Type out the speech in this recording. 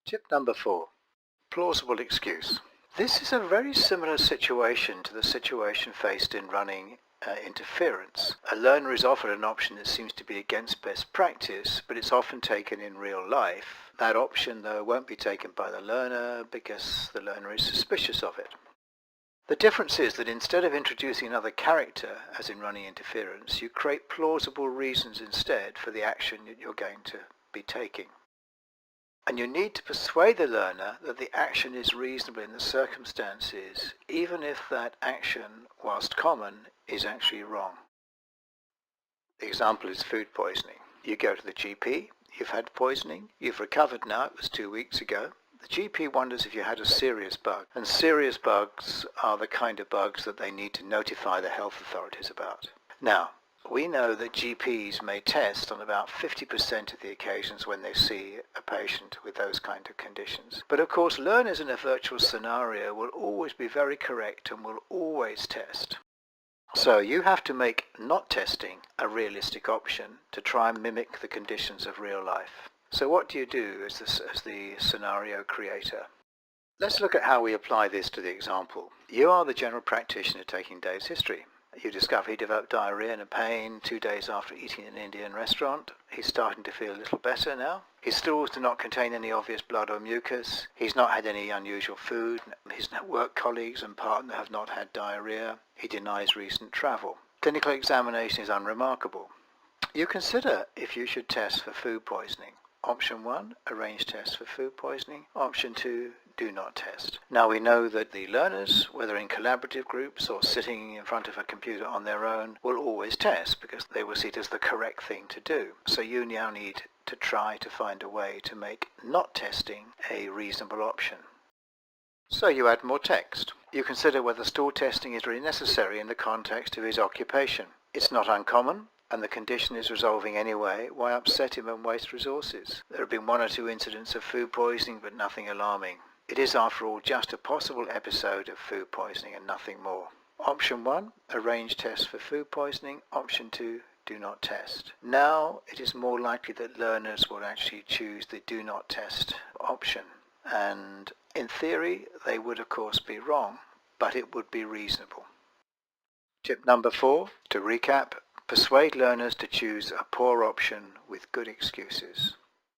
Tip number 4. Plausible excuse. This is a very similar situation to the situation faced in running interference. A learner is offered an option that seems to be against best practice, but it's often taken in real life. That option, though, won't be taken by the learner because the learner is suspicious of it. The difference is that instead of introducing another character, as in running interference, you create plausible reasons instead for the action that you're going to be taking. And you need to persuade the learner that the action is reasonable in the circumstances, even if that action, whilst common, is actually wrong. The example is food poisoning. You go to the GP, you've had poisoning, you've recovered now, it was 2 weeks ago. The GP wonders if you had a serious bug, and serious bugs are the kind of bugs that they need to notify the health authorities about. Now, we know that GPs may test on about 50% of the occasions when they see a patient with those kind of conditions. But of course, learners in a virtual scenario will always be very correct and will always test. So you have to make not testing a realistic option to try and mimic the conditions of real life. So what do you do as the scenario creator? Let's look at how we apply this to the example. You are the general practitioner taking Dave's history. You discover he developed diarrhea and pain 2 days after eating in an Indian restaurant. He's starting to feel a little better now. His stools do not contain any obvious blood or mucus. He's not had any unusual food. His work colleagues and partner have not had diarrhea. He denies recent travel. Clinical examination is unremarkable. You consider if you should test for food poisoning. Option 1, arrange tests for food poisoning. Option 2, do not test. Now we know that the learners, whether in collaborative groups or sitting in front of a computer on their own, will always test because they will see it as the correct thing to do. So you now need to try to find a way to make not testing a reasonable option. So you add more text. You consider whether stool testing is really necessary in the context of his occupation. It's not uncommon, and the condition is resolving anyway. Why upset him and waste resources? There have been 1 or 2 incidents of food poisoning, but nothing alarming. It is, after all, just a possible episode of food poisoning and nothing more. Option 1, arrange tests for food poisoning. Option 2, do not test. Now it is more likely that learners will actually choose the do not test option. And in theory, they would of course be wrong, but it would be reasonable. Tip number 4, to recap, persuade learners to choose a poor option with good excuses.